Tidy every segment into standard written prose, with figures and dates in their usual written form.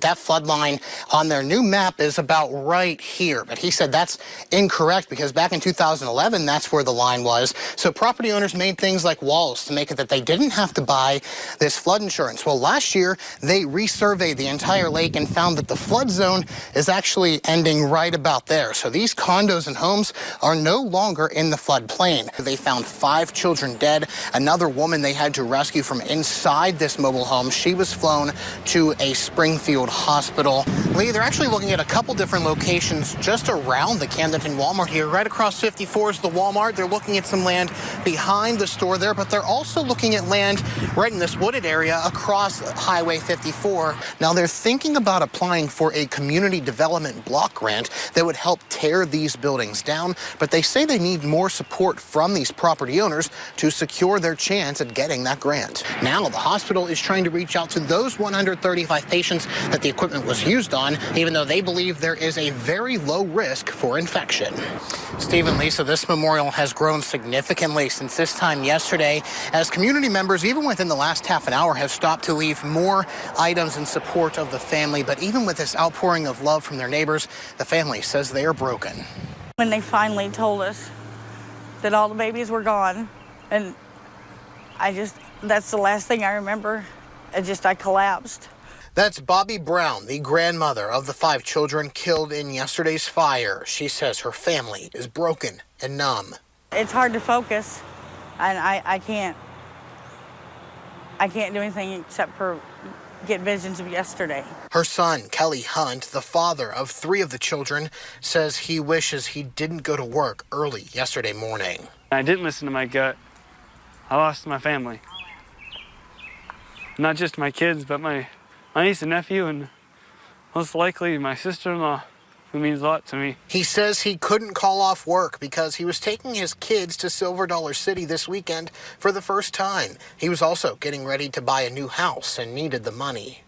that flood line on their new map is about right here. But he said that's incorrect because back in 2011, that's where the line was. So property owners made things like walls to make it that they didn't have to buy this flood insurance. Well, last year, they resurveyed the entire lake and found that the flood zone is actually ending right about there. So these condos and homes are no longer in the floodplain. They found 5 children dead. Another woman they had to rescue from inside this mobile home. She was flown to a Springfield hospital. Lee, they're actually looking at a couple different locations just around the Camdenton Walmart here. Right across 54 is the Walmart. They're looking at some land behind the store there, but they're also looking at land right in this wooded area across Highway 54. Now, they're thinking about applying for a community development block grant that would help tear these buildings down, but they say they need more support from these property owners to secure their chance at getting that grant. Now, the hospital is trying to reach out to those 135 patients that the equipment was used on, even though they believe there is a very low risk for infection. Steve and Lisa, this memorial has grown significantly since this time yesterday, as community members, even within the last half an hour, have stopped to leave more items in support of the family. But even with this outpouring of love from their neighbors, the family says they are broken. When they finally told us that all the babies were gone, and that's the last thing I remember. I collapsed. That's Bobby Brown, the grandmother of the 5 children killed in yesterday's fire. She says her family is broken and numb. It's hard to focus, and I can't do anything except for get visions of yesterday. Her son, Kelly Hunt, the father of 3 of the children, says he wishes he didn't go to work early yesterday morning. I didn't listen to my gut. I lost my family. Not just my kids, but my niece and nephew, and most likely my sister-in-law, who means a lot to me. He says he couldn't call off work because he was taking his kids to Silver Dollar City this weekend for the first time. He was also getting ready to buy a new house and needed the money.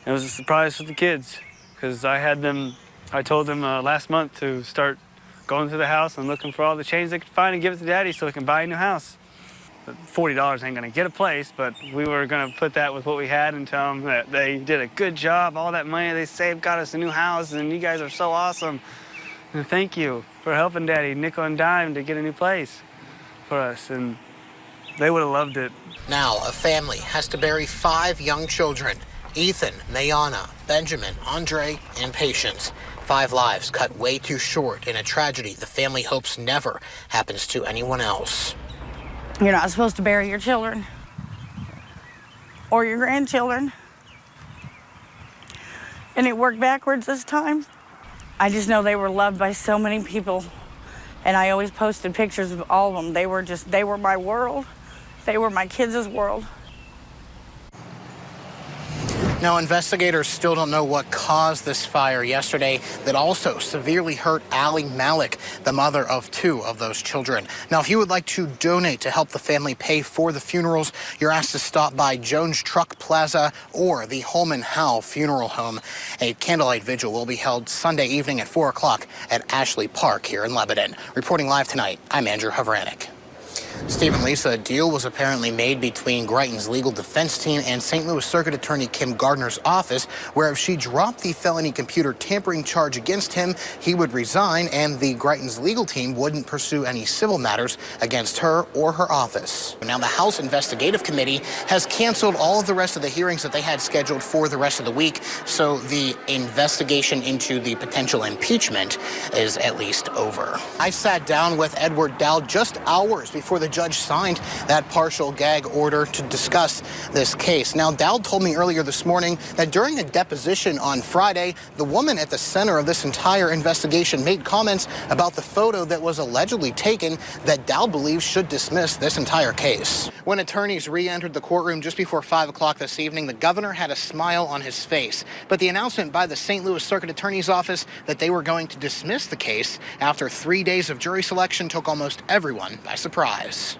It was a surprise for the kids because I told them last month to start going to the house and looking for all the change they could find and give it to Daddy so he can buy a new house. But $40 ain't gonna get a place, but we were gonna put that with what we had and tell them that they did a good job. All that money they saved got us a new house, and you guys are so awesome. And thank you for helping Daddy nickel and dime to get a new place for us, and they would have loved it. Now a family has to bury 5 young children: Ethan, Mayana, Benjamin, Andre, and Patience. 5 lives cut way too short in a tragedy the family hopes never happens to anyone else. You're not supposed to bury your children or your grandchildren. And it worked backwards this time. I just know they were loved by so many people. And I always posted pictures of all of them. They were my world. They were my kids' world. Now, investigators still don't know what caused this fire yesterday that also severely hurt Allie Malik, the mother of 2 of those children. Now, if you would like to donate to help the family pay for the funerals, you're asked to stop by Jones Truck Plaza or the Holman Howe Funeral Home. A candlelight vigil will be held Sunday evening at 4 o'clock at Ashley Park here in Lebanon. Reporting live tonight, I'm Andrew Havranek. Steve and Lisa, a deal was apparently made between Greitens' legal defense team and St. Louis Circuit Attorney Kim Gardner's office, where if she dropped the felony computer tampering charge against him, he would resign and the Greitens' legal team wouldn't pursue any civil matters against her or her office. Now, the House Investigative Committee has canceled all of the rest of the hearings that they had scheduled for the rest of the week, so the investigation into the potential impeachment is at least over. I sat down with Edward Dowd just hours before the judge signed that partial gag order to discuss this case. Now, Dowd told me earlier this morning that during a deposition on Friday, the woman at the center of this entire investigation made comments about the photo that was allegedly taken that Dowd believes should dismiss this entire case. When attorneys re-entered the courtroom just before 5 o'clock this evening, the governor had a smile on his face. But the announcement by the St. Louis Circuit Attorney's Office that they were going to dismiss the case after 3 days of jury selection took almost everyone by surprise. office.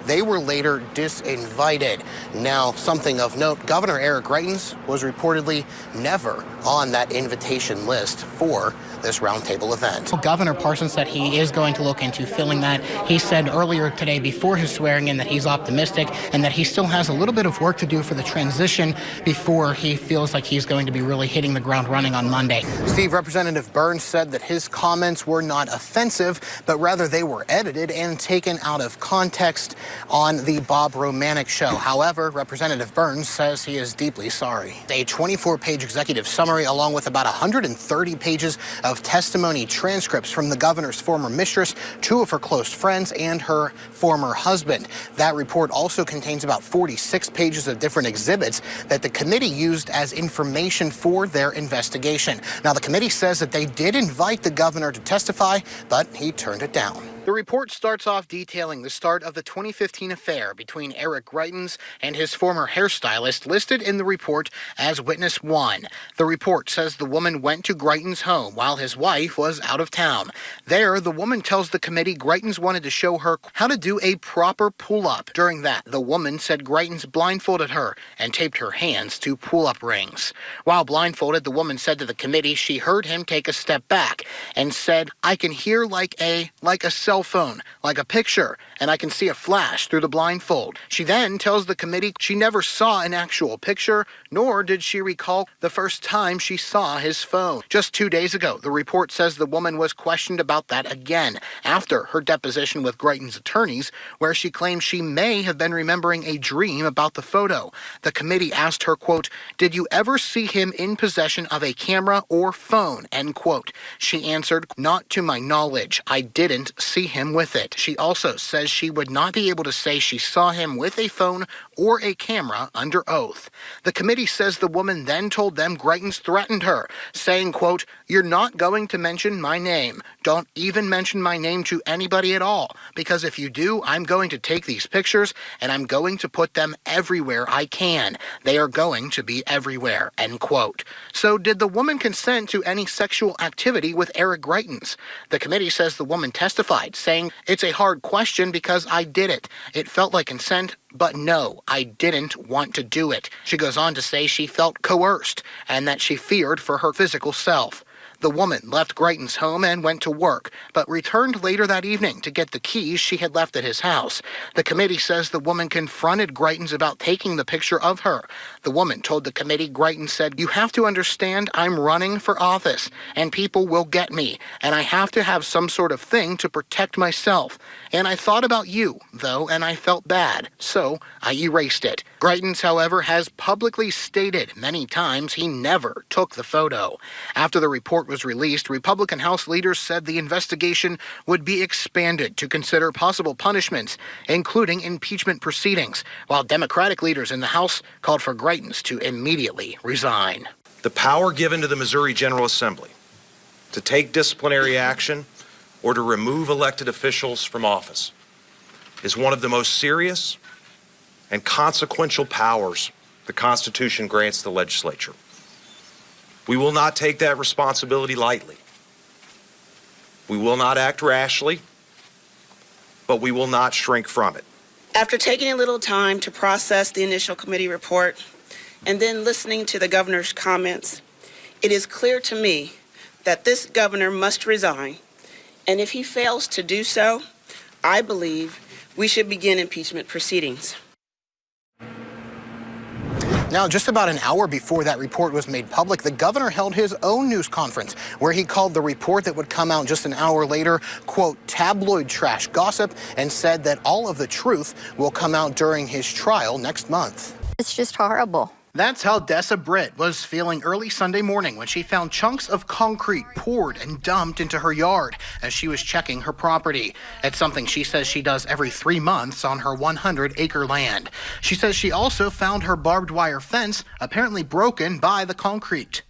They were later disinvited. Now, something of note, Governor Eric Greitens was reportedly never on that invitation list for this roundtable event. Governor Parsons said he is going to look into filling that. He said earlier today before his swearing in that he's optimistic and that he still has a little bit of work to do for the transition before he feels like he's going to be really hitting the ground running on Monday. Steve, Representative Burns said that his comments were not offensive, but rather they were edited and taken out of context on the Bob Romanek show. However, Representative Burns says he is deeply sorry. A 24-page executive summary along with about 130 pages of testimony transcripts from the governor's former mistress, two of her close friends, and her former husband. That report also contains about 46 pages of different exhibits that the committee used as information for their investigation. Now, the committee says that they did invite the governor to testify, but he turned it down. The report starts off detailing the start of the 2015 affair between Eric Greitens and his former hairstylist, listed in the report as witness 1. The report says the woman went to Greitens' home while his wife was out of town. There, the woman tells the committee Greitens wanted to show her how to do a proper pull-up. During that, the woman said Greitens blindfolded her and taped her hands to pull-up rings. While blindfolded, the woman said to the committee she heard him take a step back and said, "I can hear like a cell phone, like a picture, and I can see a flash through the blindfold." She then tells the committee she never saw an actual picture, nor did she recall the first time she saw his phone. Just 2 days ago, the report says the woman was questioned about that again after her deposition with Greitens' attorneys, where she claimed she may have been remembering a dream about the photo. The committee asked her, quote, "Did you ever see him in possession of a camera or phone?" End quote. She answered, "Not to my knowledge. I didn't see him with it." She also says she would not be able to say she saw him with a phone or a camera under oath. The committee says the woman then told them Greitens threatened her, saying, quote, "You're not going to mention my name. Don't even mention my name to anybody at all, because if you do, I'm going to take these pictures and I'm going to put them everywhere I can. They are going to be everywhere," end quote. So did the woman consent to any sexual activity with Eric Greitens? The committee says the woman testified, saying, "It's a hard question because I did it. It felt like consent, but no, I didn't want to do it." She goes on to say she felt coerced and that she feared for her physical self. The woman left Greitens' home and went to work, but returned later that evening to get the keys she had left at his house. The committee says the woman confronted Greitens about taking the picture of her. The woman told the committee Greitens said, "You have to understand I'm running for office, and people will get me, and I have to have some sort of thing to protect myself. And I thought about you, though, and I felt bad, so I erased it." Greitens, however, has publicly stated many times he never took the photo. After the report was released, Republican House leaders said the investigation would be expanded to consider possible punishments, including impeachment proceedings, while Democratic leaders in the House called for Greitens to immediately resign. The power given to the Missouri General Assembly to take disciplinary action or to remove elected officials from office is one of the most serious and consequential powers the Constitution grants the legislature. We will not take that responsibility lightly. We will not act rashly, but we will not shrink from it. After taking a little time to process the initial committee report and then listening to the governor's comments, it is clear to me that this governor must resign, and if he fails to do so, I believe we should begin impeachment proceedings. Now, just about an hour before that report was made public, the governor held his own news conference where he called the report that would come out just an hour later, quote, "tabloid trash gossip," and said that all of the truth will come out during his trial next month. It's just horrible. That's how Dessa Britt was feeling early Sunday morning when she found chunks of concrete poured and dumped into her yard as she was checking her property. It's something she says she does every 3 months on her 100-acre land. She says she also found her barbed wire fence apparently broken by the concrete.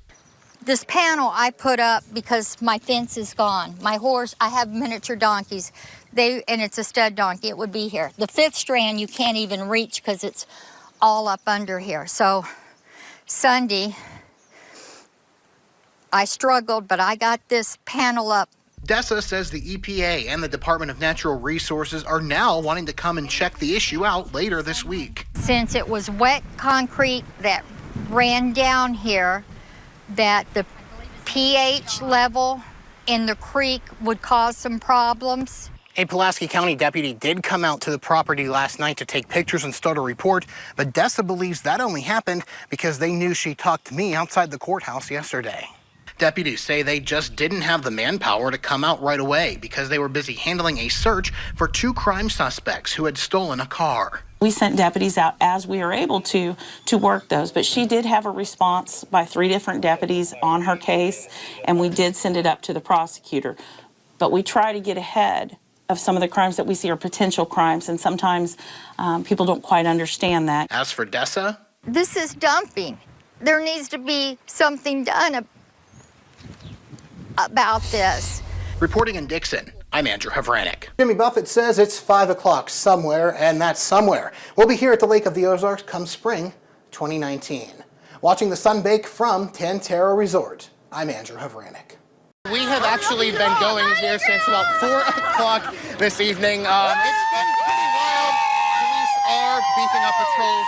This panel I put up because my fence is gone. My horse, I have miniature donkeys. And it's a stud donkey. It would be here. The 5th strand you can't even reach because it's all up under here. So Sunday, I struggled, but I got this panel up Dessa says the EPA and the Department of Natural Resources are now wanting to come and check the issue out later this week. Since it was wet concrete that ran down here, that the pH level in the creek would cause some problems. A Pulaski County deputy did come out to the property last night to take pictures and start a report, but Dessa believes that only happened because they knew she talked to me outside the courthouse yesterday. Deputies say they just didn't have the manpower to come out right away because they were busy handling a search for 2 crime suspects who had stolen a car. We sent deputies out as we were able to work those, but she did have a response by 3 different deputies on her case, and we did send it up to the prosecutor. But we try to get ahead of some of the crimes that we see are potential crimes, and sometimes people don't quite understand that. As for Dessa, This is dumping. There needs to be something done about this. reporting in Dixon, I'm Andrew Havranek. Jimmy Buffett says it's 5 o'clock somewhere, and that somewhere will be here at the Lake of the Ozarks come spring 2019. Watching the sun bake from Tantera Resort, I'm Andrew Havranek. We have actually been going here since about 4 o'clock this evening. It's been pretty wild. Police are beefing up patrols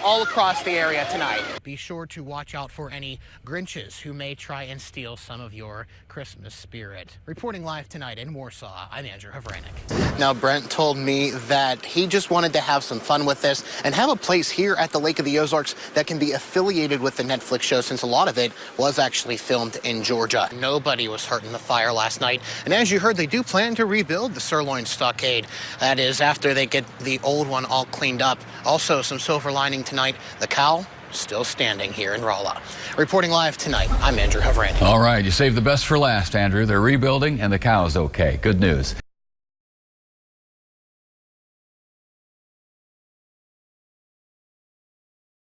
all across the area tonight. Be sure to watch out for any Grinches who may try and steal some of your Christmas spirit. Reporting live tonight in Warsaw, I'm Andrew Havranek. Now, Brent told me that he just wanted to have some fun with this and have a place here at the Lake of the Ozarks that can be affiliated with the Netflix show, since a lot of it was actually filmed in Georgia. Nobody was hurt in the fire last night, and as you heard, they do plan to rebuild the Sirloin Stockade. That is after they get the old one all cleaned up. Also, some silver lining tonight, the cow still standing here in Rolla. Reporting live tonight, I'm Andrew Havranek. All right, you saved the best for last, Andrew. They're rebuilding and the cow's okay. Good news.